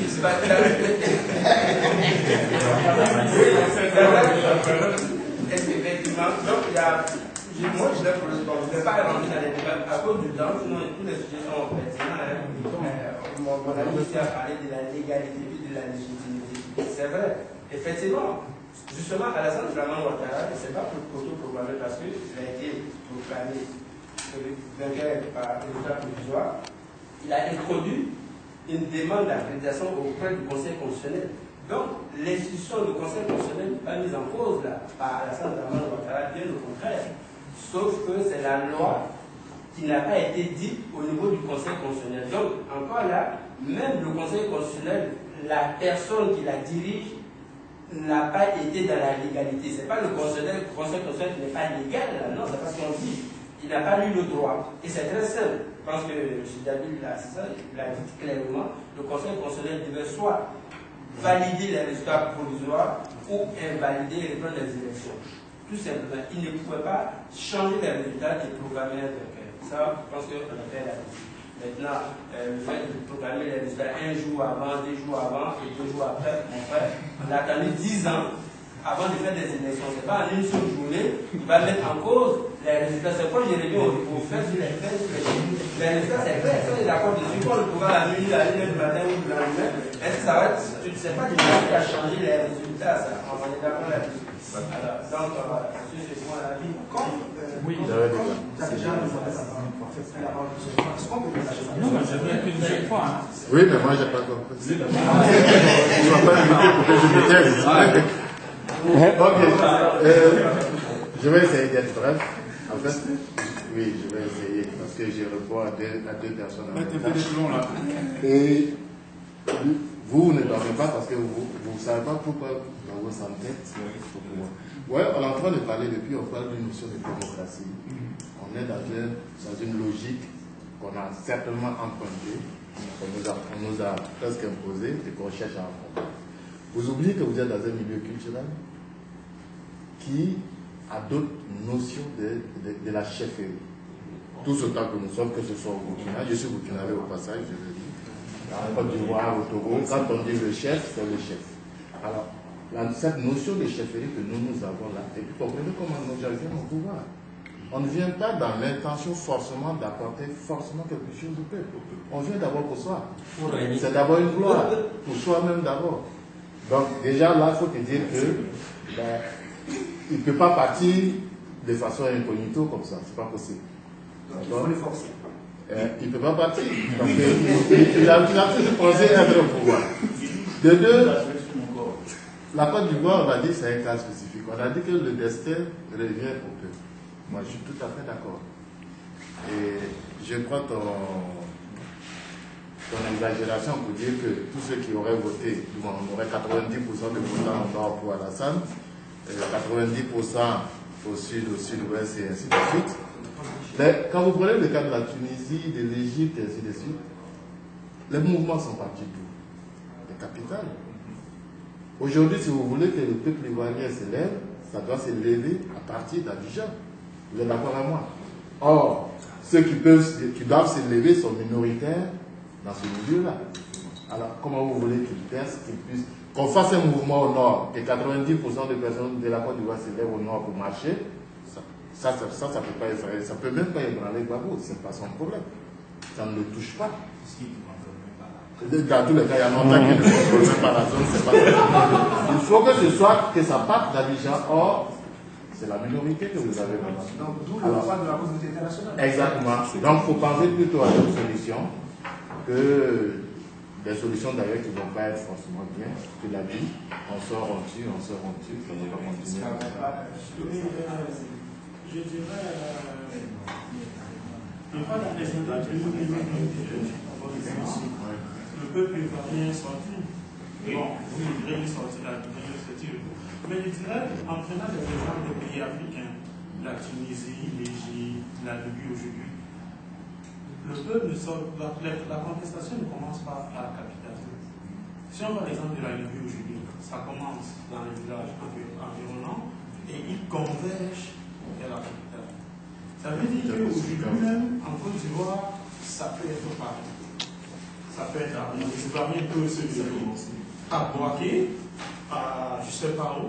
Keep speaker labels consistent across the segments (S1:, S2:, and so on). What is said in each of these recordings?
S1: c'est pas effectivement, donc il y a. Moi, je ne vais pas rentrer dans les débats à cause du temps, sinon tous les sujets sont pertinents. Mon ami ici a parlé de la légalité et de la légitimité. C'est vrai, effectivement. Justement, Alassane Draman Ouattara, ce n'est pas pour autoproclamer parce qu'il a été proclamé vainqueur par l'état provisoire. Il a introduit une demande d'accréditation auprès du Conseil constitutionnel. Donc, l'institution du Conseil constitutionnel n'est pas mise en cause là, par Alassane Draman Ouattara, bien au contraire. Sauf que c'est la loi qui n'a pas été dite au niveau du Conseil constitutionnel. Donc, encore là, même le Conseil constitutionnel, la personne qui la dirige, n'a pas été dans la légalité. Ce n'est pas le Conseil constitutionnel qui n'est pas légal, là. Non, c'est parce qu'on dit. Il n'a pas lu le droit. Et c'est très simple. Je pense que M. David l'a dit clairement. Le Conseil constitutionnel devait soit valider les résultats provisoires ou invalider et reprendre les élections. Tout simplement. Il ne pouvait pas changer les résultats et proclamer un vainqueur. Ça, je pense qu'on a fait la liste. Maintenant, le fait de proclamer les résultats un jour avant, 2 jours avant et 2 jours après, mon frère, on a attendu 10 ans avant de faire des élections. Ce n'est pas en une seule journée qui va mettre en cause les résultats. C'est quoi, j'ai revu au fait sur les faits, les résultats, c'est vrai, ça est d'accord dessus. Quand le programme à minuit, à 1h du matin ou du lendemain, est-ce que ça va être, tu ne sais pas du tout qui a changé les résultats, ça, on est d'accord là-dessus. Alors, donc, sur ce point, la vie, comme.
S2: Oui,
S1: il
S2: y a déjà non, mais j'aimerais qu'une seule fois. Hein.
S3: Oui, mais moi, j'ai pas compris. Tu ne vas pas limiter pour que je me taise. Ok. Je vais essayer d'être bref. En fait, oui, je vais essayer parce que je réponds à deux personnes en même temps. Et vous ne dormez pas parce que vous ne savez pas pourquoi dans vos tête. Oui, on est en train de parler depuis, on parle d'une notion de démocratie. On est dans une logique qu'on a certainement empruntée, qu'on nous a presque imposée et qu'on cherche à affronter. Vous oubliez que vous êtes dans un milieu culturel qui a d'autres notions de la chefferie. Tous autant que nous sommes, que ce soit au Burkina, je suis burkinabé au passage, je le dis, en Côte d'Ivoire, au Togo, quand on dit le chef, c'est le chef. Alors, cette notion de chefferie que nous avons là, et puis comprenez comment nous viennent au pouvoir. On ne vient pas dans l'intention forcément d'apporter forcément quelque chose au peuple. On vient d'abord pour soi. C'est d'abord une gloire, pour soi-même d'abord. Donc déjà là, il faut te dire que il ne peut pas partir de façon incognito comme ça, c'est pas possible.
S4: Donc il faut les forcer.
S3: Il ne peut pas partir. Donc il a toujours pensé être au pouvoir. De deux, la Côte d'Ivoire, on a dit que c'est un cas spécifique. On a dit que le destin revient au peuple. Moi, je suis tout à fait d'accord. Et je crois ton exagération pour dire que tous ceux qui auraient voté, on aurait 90% de votants en nord pour Alassane, 90% au sud, au sud-ouest et ainsi de suite. Mais quand vous prenez le cas de la Tunisie, de l'Égypte et ainsi de suite, les mouvements sont partis d'où? Des capitales. Aujourd'hui, si vous voulez que le peuple ivoirien se lève, ça doit se lever à partir d'Abidjan. Vous êtes d'accord avec moi? Or, ceux qui doivent se lever sont minoritaires dans ce milieu-là. Alors, comment vous voulez qu'ils percent, qu'ils puissent... Qu'on fasse un mouvement au nord, et 90% des personnes de la Côte d'Ivoire se lèvent au nord pour marcher, ça peut pas effrayer. Ça peut même pas ébranler Gbagbo, c'est pas son problème. Ça ne le touche pas. Dans tous les cas, il y a longtemps qu'il ne contrôle même pas la zone, c'est pas ça. Il faut que ce soit, que ça parte d'Abidjan. Or, c'est la minorité que vous avez maintenant.
S4: Donc, d'où le droit de la communauté internationale.
S3: Exactement. Donc, il faut penser plutôt à d'autres solutions que des solutions d'ailleurs qui ne vont pas être forcément bien. Tu l'as dit, on sort, on tue, ça ne va pas continuer.
S2: Je dirais, il n'y a pas la nécessité le peuple ivoirien est sorti. Bon, oui, il est sorti là, mais je dirais, en prenant les exemples des pays africains, la Tunisie, l'Égypte, la Libye aujourd'hui, le peuple ne sort, la contestation ne commence pas à la capitale. Si on voit l'exemple de la Libye aujourd'hui, ça commence dans les villages environnants et ils convergent vers la capitale. Ça veut dire qu'aujourd'hui même, en Côte d'Ivoire, ça peut être pareil. ça peut être à Montesquieu, peut se à Boaké, à je ne sais pas où,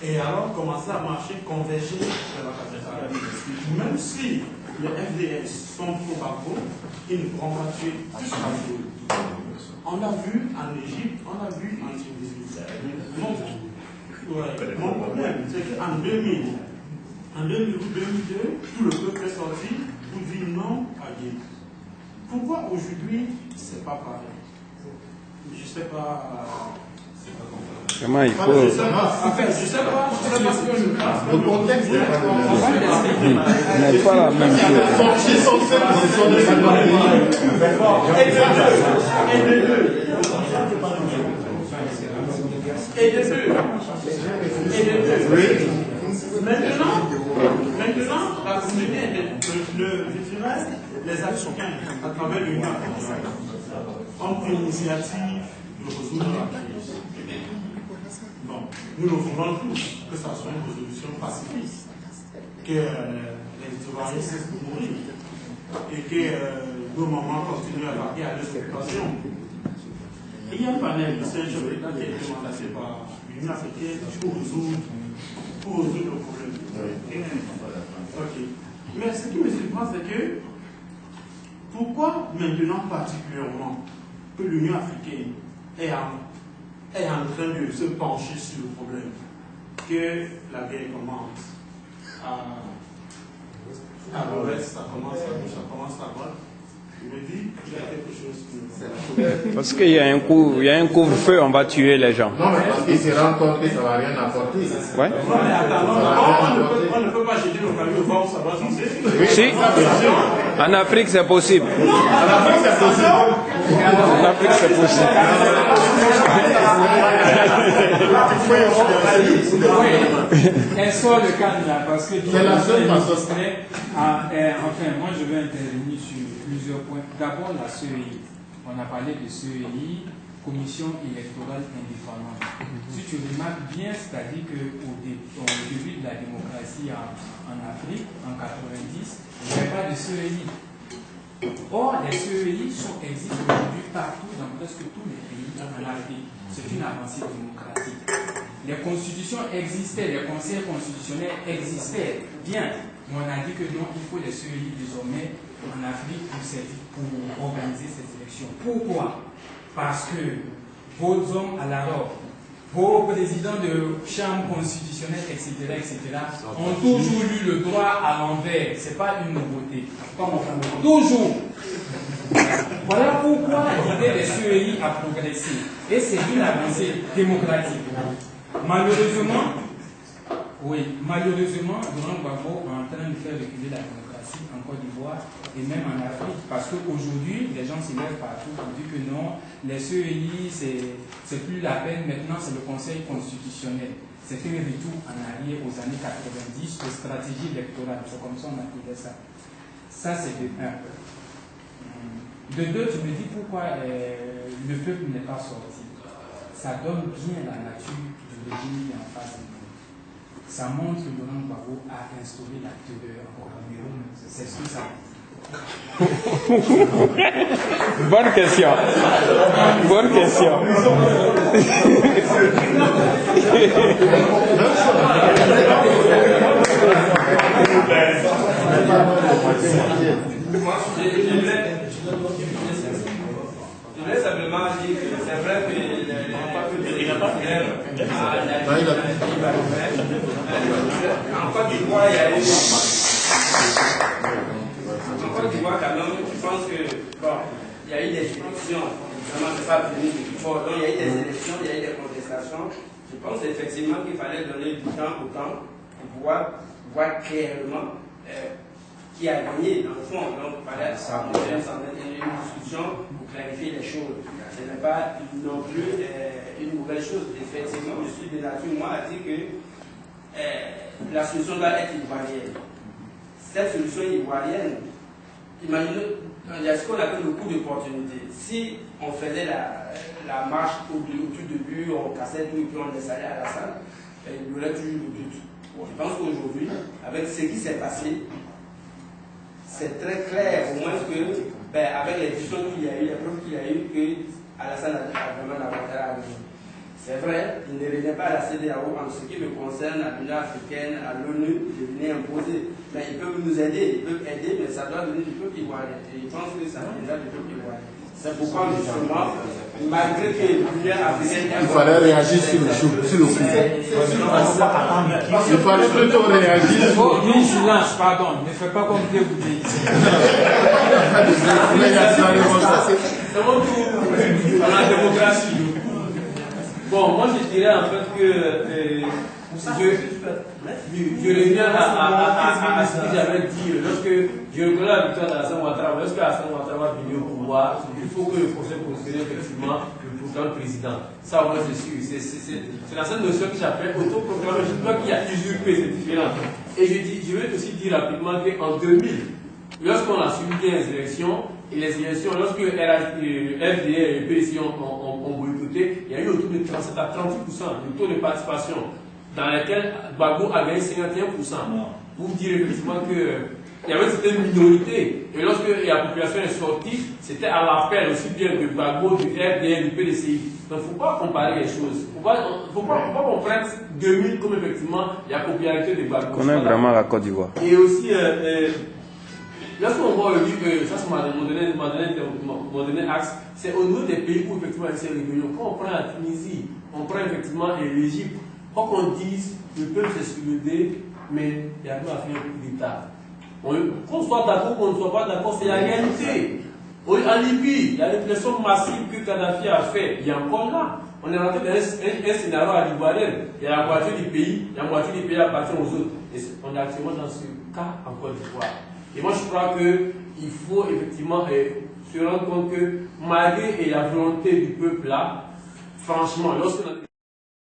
S2: et alors commencer à marcher, converger vers la capitale. Même si les FDS sont trop bas, ils ne pourront pas tuer tout ce qu'on veut. On l'a vu en Égypte, on l'a vu en Tunisie. Mon problème, c'est qu'en 2000, en 2000 ou 2002, tout le peuple est sorti pour dire non à Dieu. Pourquoi aujourd'hui, c'est pas pareil? Je sais pas.
S5: Comment il faut.
S2: En fait, je sais pas ce que je.
S3: Le contexte n'est pas le même.
S5: Mais pas la même chose.
S3: Ils sont faits pour
S2: Et de deux. Maintenant, la communauté, je dirais, les Africains, à travers l'Union africaine, ont une initiative de résoudre la crise. Bon, nous le voulons tous, que ça soit une résolution pacifiste, que les Ivoiriens cessent de mourir et que nos mamans continuent à vaquer à leurs occupations. Il y a un panel de 5 chefs d'État qui a été mandaté par l'Union africaine pour résoudre le problème. Ok. Mais ce qui me surprend, c'est que pourquoi maintenant particulièrement que l'Union africaine est en train de se pencher sur le problème, que la guerre commence à l'ouest, ça commence à droite. Je me dis qu'il y a quelque chose qui...
S5: Parce qu'il y a un couvre-feu, on va tuer les gens.
S3: Non, mais parce qu'ils se rendent compte que ça ne va rien apporter.
S5: Ouais.
S2: Non, mais attends, on ne peut pas jeter le camion voir où ça va lancer.
S5: Si, en Afrique c'est possible.
S3: En Afrique, c'est possible.
S5: En Afrique c'est possible.
S6: Instaure le cadre là, parce que
S3: C'est la seule façon.
S6: Enfin, moi je vais intervenir sur plusieurs points. D'abord la CEI. On a parlé de CEI, Commission électorale indépendante. Si tu remarques bien, c'est-à-dire qu'au début de la démocratie en Afrique, en 90, il n'y avait pas de CEI. Or, les CEI existent aujourd'hui partout dans presque tous les pays en Afrique. C'est une avancée démocratique. Les constitutions existaient, les conseils constitutionnels existaient, bien. Mais on a dit que non, il faut les CEI désormais en Afrique pour organiser ces élections. Pourquoi? Parce que vos hommes à la robe, vos présidents de chambre constitutionnelle, etc., ont toujours eu le droit à l'envers. Ce n'est pas une nouveauté. Toujours. Voilà pourquoi l'idée des CEI a progressé. Et c'est une avancée démocratique. Malheureusement, Laurent Gbagbo est en train de faire reculer la démocratie en Côte d'Ivoire et même en Afrique. Parce qu'aujourd'hui, les gens se lèvent partout pour dire que non, les CEI, c'est plus la peine. Maintenant, c'est le Conseil constitutionnel. C'est un retour en arrière aux années 90 aux stratégies électorales. C'est comme ça qu'on appelait ça. Ça, c'est de 1. De 2, tu me dis pourquoi le peuple n'est pas sorti. Ça donne bien la nature du régime qui est en face de nous. Ça montre que Laurent Gbagbo a instauré la terreur au Cameroun. C'est ce que ça dit.
S5: Bonne question. Bonne question.
S1: Je voulais simplement dire que c'est vrai que en Côte d'Ivoire, il y a eu. En Côte d'Ivoire, quand même, je pense que, bon, il y a eu des élections. Vraiment, c'est pas fini. Donc, il y a eu des élections, il y a eu des contestations. Je pense effectivement qu'il fallait donner du temps au temps pour pouvoir voir clairement qui a gagné, dans le fond. Donc, il fallait une discussion pour clarifier les choses. Ce n'est pas non plus une nouvelle chose. Effectivement, je suis de nature, moi, à dire que la solution doit être ivoirienne. Cette solution ivoirienne, imaginez, il y a ce qu'on appelle le coup d'opportunité. Si on faisait la marche au tout début, on cassait tout et puis on laissait aller à la salle, il y aurait toujours le but. Bon, je pense qu'aujourd'hui, avec ce qui s'est passé, c'est très clair, au moins que ben, avec les discussions qu'il y a eu, les preuves qu'il y a eu, que Alassane a vraiment davantage à venir. C'est vrai, il ne revient pas à la CEDEAO en ce qui me concerne, à l'Union africaine, à l'ONU, de venir imposer. Mais ils peuvent nous aider, mais ça doit venir du peuple ivoirien. Et je pense que ça viendra du peuple ivoirien. C'est pourquoi, justement, malgré que l'Union africaine...
S3: Il fallait réagir sur le coup. Il fallait plutôt réagir sur le coup.
S6: Vigilance, pardon, ne fais pas comme Dieu vous dit.
S7: C'est mon tour dans la démocratie. Bon, moi je dirais en fait que je reviens à ce que j'avais dit lorsque je reconnais la victoire d'Alassane Ouattara. Lorsque Alassane Ouattara va venir au pouvoir, il faut que le procès procède effectivement le programme président. Ça, moi je suis. C'est dans cette notion que j'appelle autoproclamation. Je crois qu'il y a usurpé, c'est différent. Et je vais aussi dire rapidement qu'en 2000, lorsqu'on a suivi les élections, lorsque le FDR et le PSI ont boycotté, il y a eu autour de 37 à 38% de taux de participation, dans lequel Gbagbo a gagné 51%. Pour dire effectivement qu'il y avait une certaine minorité, et lorsque la population est sortie, c'était à l'appel aussi bien de Gbagbo, du FDR, du PDCI. Donc il ne faut pas comparer les choses. Il ne faut pas qu'on prenne 2000 comme effectivement la popularité de Gbagbo.
S5: On aime vraiment la Côte d'Ivoire.
S7: Et aussi, lorsqu'on voit ça c'est mon dernier axe, c'est au niveau des pays où effectivement il y a ces rébellions. Quand on prend la Tunisie, on prend effectivement l'Égypte, pas qu'on dise le peuple s'est soulevés, mais il y a pas à faire un coup d'État. Qu'on soit d'accord, qu'on ne soit pas d'accord, c'est la réalité. En Libye, il y a l'impression massive que Kadhafi a fait, il y a encore là. On est rentré dans un scénario à l'Ivoirienne. Il y a la moitié du pays, la moitié du pays appartient aux autres. Et on est actuellement dans ce cas en Côte d'Ivoire. Et moi je crois qu'il faut effectivement se rendre compte que malgré la volonté du peuple là, franchement, lorsqu'on a